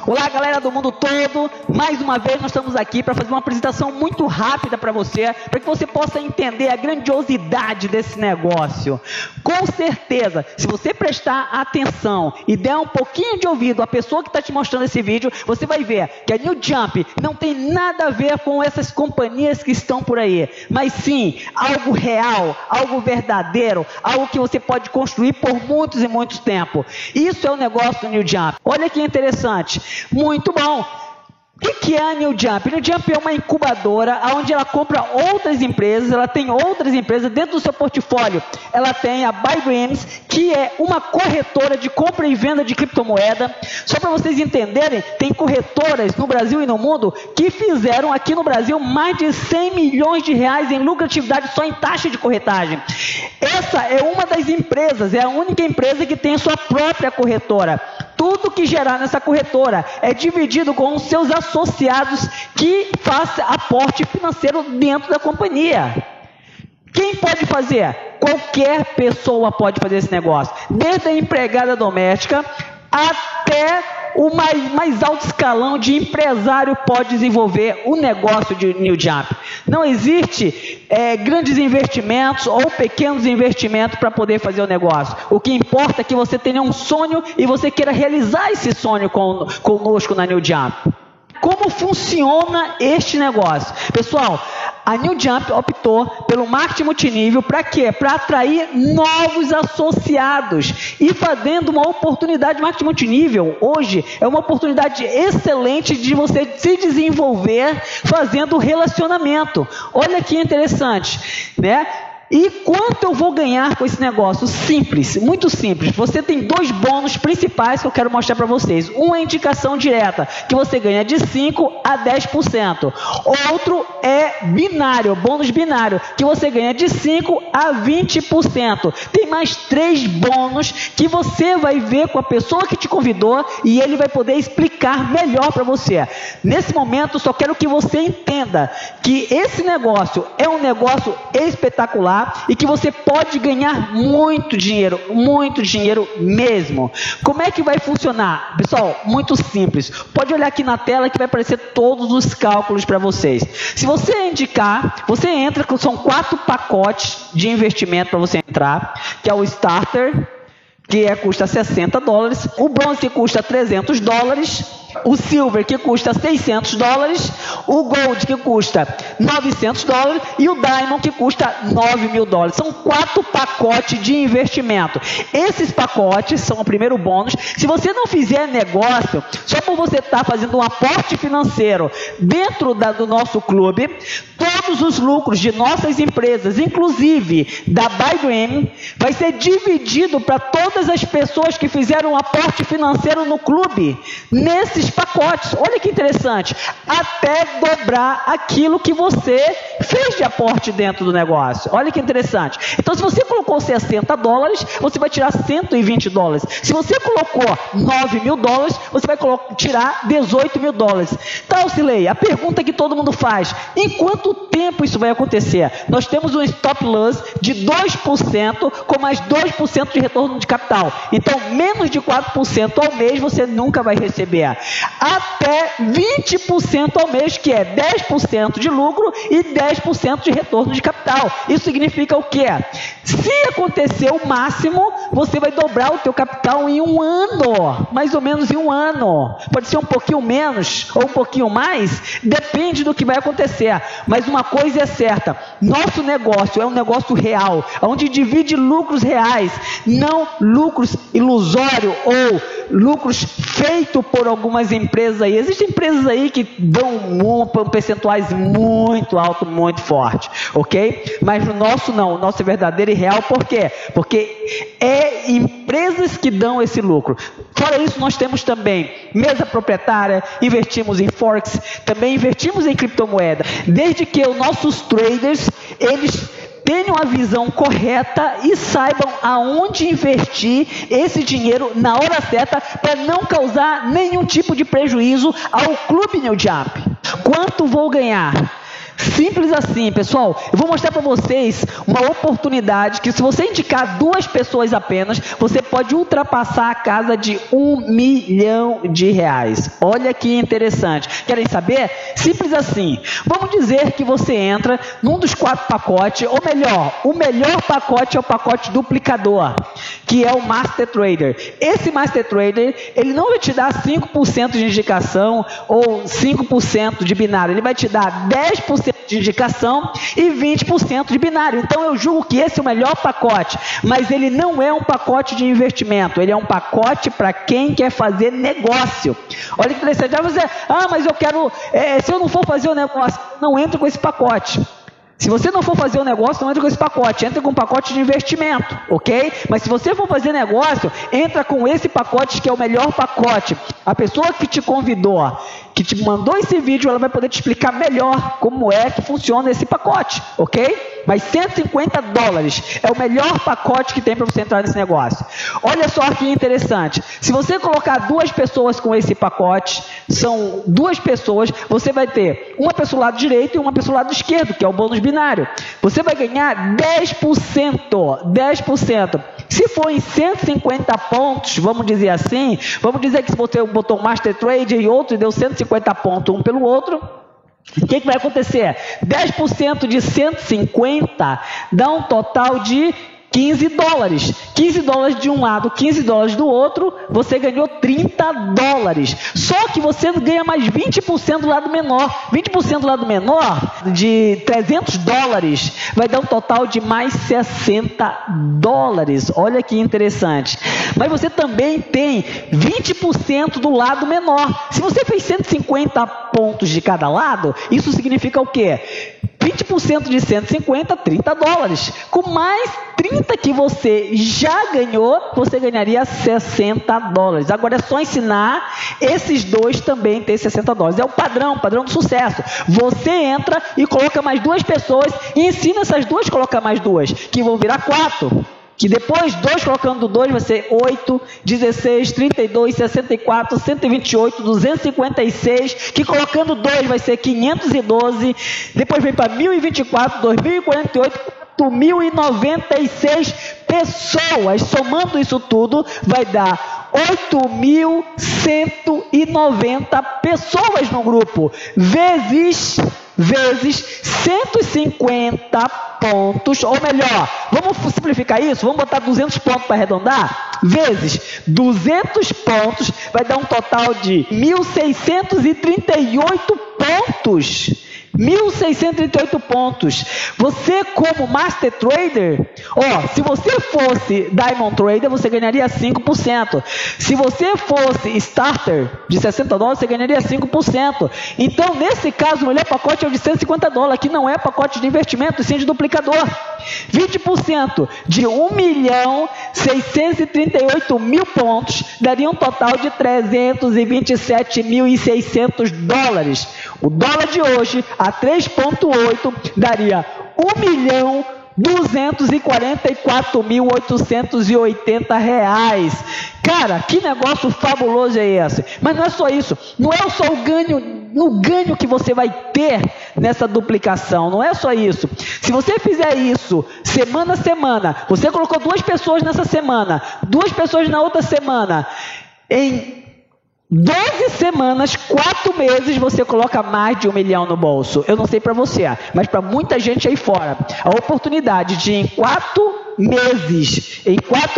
Olá, galera do mundo todo, mais uma vez nós estamos aqui para fazer uma apresentação muito rápida para você, para que você possa entender a grandiosidade desse negócio. Com certeza, se você prestar atenção e der um pouquinho de ouvido à pessoa que está te mostrando esse vídeo, você vai ver que a New Jump não tem nada a ver com essas companhias que estão por aí, mas sim algo real, algo verdadeiro, algo que você pode construir por muitos e muitos tempos. Isso é o negócio do New Jump. Olha que interessante. Muito bom. O que é a New Jump? A New Jump é uma incubadora onde ela compra outras empresas, ela tem outras empresas dentro do seu portfólio. Ela tem a BuyDreams, que é uma corretora de compra e venda de criptomoeda. Só para vocês entenderem, tem corretoras no Brasil e no mundo que fizeram aqui no Brasil mais de 100 milhões de reais em lucratividade só em taxa de corretagem. Essa é uma das empresas, é a única empresa que tem sua própria corretora. Tudo que gerar nessa corretora é dividido com os seus associados que façam aporte financeiro dentro da companhia. Quem pode fazer? Qualquer pessoa pode fazer esse negócio. Desde a empregada doméstica até o mais alto escalão de empresário pode desenvolver o negócio de New Jump. Não existe grandes investimentos ou pequenos investimentos para poder fazer o negócio. O que importa é que você tenha um sonho e você queira realizar esse sonho conosco na New Jump. Como funciona este negócio? Pessoal, a New Jump optou pelo marketing multinível para quê? Para atrair novos associados e fazendo uma oportunidade de marketing multinível. Hoje é uma oportunidade excelente de você se desenvolver fazendo relacionamento. Olha que interessante, né? E quanto eu vou ganhar com esse negócio? Simples, muito simples. Você tem dois bônus principais que eu quero mostrar para vocês. Um é indicação direta, que você ganha de 5% a 10%. Outro é binário, bônus binário, que você ganha de 5% a 20%. Tem mais 3 bônus que você vai ver com a pessoa que te convidou e ele vai poder explicar melhor para você. Nesse momento, só quero que você entenda que esse negócio é um negócio espetacular e que você pode ganhar muito dinheiro mesmo. Como é que vai funcionar? Pessoal, muito simples. Pode olhar aqui na tela que vai aparecer todos os cálculos para vocês. Se você indicar, você entra, são 4 pacotes de investimento para você entrar, que é o Starter, que custa $60, o Bronze que custa $300, o Silver que custa $600, o Gold que custa $900 e o Diamond que custa $9.000. São 4 pacotes de investimento. Esses pacotes são o primeiro bônus. Se você não fizer negócio, só por você estar fazendo um aporte financeiro dentro do nosso clube, todos os lucros de nossas empresas, inclusive da BuyDreams, vai ser dividido para todas as pessoas que fizeram um aporte financeiro no clube, nesses pacotes. Olha que interessante, até dobrar aquilo que você fez de aporte dentro do negócio. Olha que interessante. Então, se você colocou $60, você vai tirar $120. Se você colocou $9.000, você vai tirar $18.000. Então, Silei, a pergunta que todo mundo faz: em quanto tempo isso vai acontecer? Nós temos um stop loss de 2% com mais 2% de retorno de capital. Então, menos de 4% ao mês você nunca vai receber. Até 20% ao mês, que é 10% de lucro e 10% de retorno de capital. Isso significa o quê? Se acontecer o máximo, você vai dobrar o teu capital em 1 ano, mais ou menos em 1 ano. Pode ser um pouquinho menos ou um pouquinho mais, depende do que vai acontecer. Mas uma coisa é certa, nosso negócio é um negócio real, onde divide lucros reais, não lucros ilusórios ou lucros feitos por algumas empresas aí. Existem empresas aí que dão percentuais muito altos, muito fortes, ok? Mas o nosso não, o nosso é verdadeiro e real. Por quê? Porque é empresas que dão esse lucro. Fora isso, nós temos também mesa proprietária, investimos em Forex, também investimos em criptomoeda. Desde que os nossos traders, eles tenham a visão correta e saibam aonde investir esse dinheiro na hora certa para não causar nenhum tipo de prejuízo ao Clube New Jump. Quanto vou ganhar? Simples assim, pessoal. Eu vou mostrar para vocês uma oportunidade que, se você indicar 2 pessoas apenas, você pode ultrapassar a casa de R$1 milhão. Olha que interessante. Querem saber? Simples assim. Vamos dizer que você entra num dos 4 pacotes, ou melhor, o melhor pacote é o pacote duplicador, que é o Master Trader. Esse Master Trader, ele não vai te dar 5% de indicação ou 5% de binário. Ele vai te dar 10% de indicação e 20% de binário. Então eu julgo que esse é o melhor pacote, mas ele não é um pacote de investimento, ele é um pacote para quem quer fazer negócio. Olha que interessante. Aí você, mas eu quero, se eu não for fazer o negócio, não entra com esse pacote. Se você não for fazer o negócio, não entra com esse pacote, entra com um pacote de investimento, ok? Mas se você for fazer negócio, entra com esse pacote, que é o melhor pacote. A pessoa que te convidou, que te mandou esse vídeo, ela vai poder te explicar melhor como é que funciona esse pacote, ok? Mas $150 é o melhor pacote que tem para você entrar nesse negócio. Olha só que interessante. Se você colocar 2 pessoas com esse pacote, são 2 pessoas, você vai ter uma pessoa do lado direito e uma pessoa do lado esquerdo, que é o bônus binário. Você vai ganhar 10%. Se for em 150 pontos, vamos dizer assim, vamos dizer que se você botou um Master Trade e outro e deu 150 pontos um pelo outro, o que vai acontecer? 10% de 150 dá um total de $15. $15 de um lado, $15 do outro, você ganhou $30. Só que você ganha mais 20% do lado menor. 20% do lado menor, de $300, vai dar um total de mais $60. Olha que interessante. Mas você também tem 20% do lado menor. Se você fez 150 pontos de cada lado, isso significa o quê? 20% de 150, $30. Com mais 30 que você já ganhou, você ganharia $60. Agora é só ensinar esses 2 também ter $60. É o padrão do sucesso. Você entra e coloca mais 2 pessoas e ensina essas 2 a colocar mais 2, que vão virar 4. Que depois, 2 colocando 2 vai ser 8, 16, 32, 64, 128, 256, que colocando 2 vai ser 512, depois vem para 1024, 2048, 4.096 pessoas. Somando isso tudo, vai dar 8.190 pessoas no grupo, vezes 150 pontos, ou melhor, vamos simplificar isso, vamos botar 200 pontos para arredondar, vezes 200 pontos, vai dar um total de 1.638 pontos. 1.638 pontos. Você, como Master Trader, se você fosse Diamond Trader, você ganharia 5%. Se você fosse Starter de $60, você ganharia 5%. Então, nesse caso, o melhor pacote é o de $150, que não é pacote de investimento, sim de duplicador. 20% de 1.638.000 pontos daria um total de $327.600. O dólar de hoje, a 3,8, daria R$1.244.880. Cara, que negócio fabuloso é esse? Mas não é só isso, não é só o ganho que você vai ter nessa duplicação, não é só isso. Se você fizer isso semana a semana, você colocou 2 pessoas nessa semana, 2 pessoas na outra semana, em 12 semanas, 4 meses, você coloca mais de 1 milhão no bolso. Eu não sei para você, mas para muita gente aí fora, a oportunidade de em 4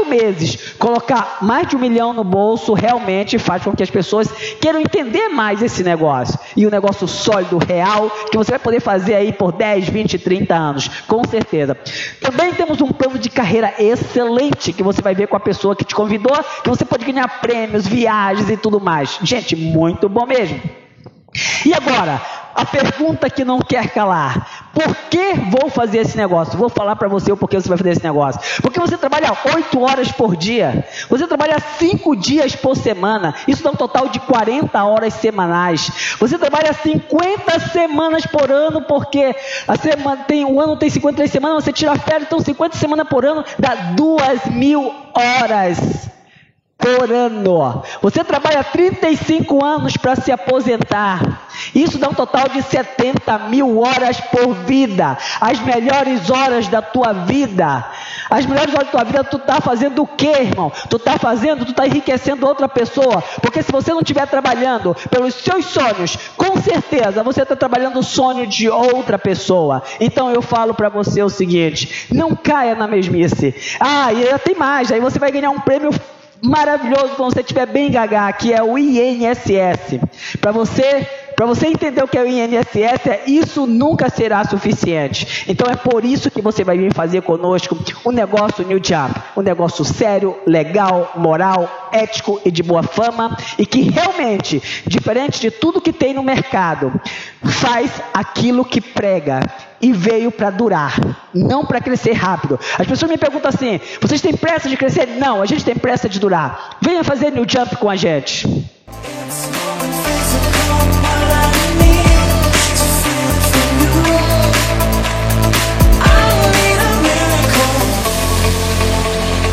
meses, colocar mais de 1 milhão no bolso, realmente faz com que as pessoas queiram entender mais esse negócio. E um negócio sólido, real, que você vai poder fazer aí por 10, 20, 30 anos, com certeza. Também temos um plano de carreira excelente, que você vai ver com a pessoa que te convidou, que você pode ganhar prêmios, viagens e tudo mais. Gente, muito bom mesmo. E agora, a pergunta que não quer calar: por que vou fazer esse negócio? Vou falar para você o porquê você vai fazer esse negócio. Porque você trabalha 8 horas por dia, você trabalha 5 dias por semana, isso dá um total de 40 horas semanais. Você trabalha 50 semanas por ano, porque o ano tem 53 semanas, você tira férias, então 50 semanas por ano dá 2.000 horas. por ano. Você trabalha 35 anos para se aposentar. Isso dá um total de 70 mil horas por vida. As melhores horas da tua vida. As melhores horas da tua vida, tu está fazendo o quê, irmão? Tu está enriquecendo outra pessoa. Porque se você não estiver trabalhando pelos seus sonhos, com certeza você está trabalhando o sonho de outra pessoa. Então eu falo para você o seguinte: não caia na mesmice. E ainda tem mais. Aí você vai ganhar um prêmio maravilhoso quando você estiver bem gagá, que é o INSS. Para você entender o que é o INSS, isso nunca será suficiente. Então é por isso que você vai vir fazer conosco um negócio New Jump, um negócio sério, legal, moral, ético e de boa fama, e que realmente, diferente de tudo que tem no mercado, faz aquilo que prega. E veio para durar, não para crescer rápido. As pessoas me perguntam assim: vocês têm pressa de crescer? Não, a gente tem pressa de durar. Venha fazer New Jump com a gente.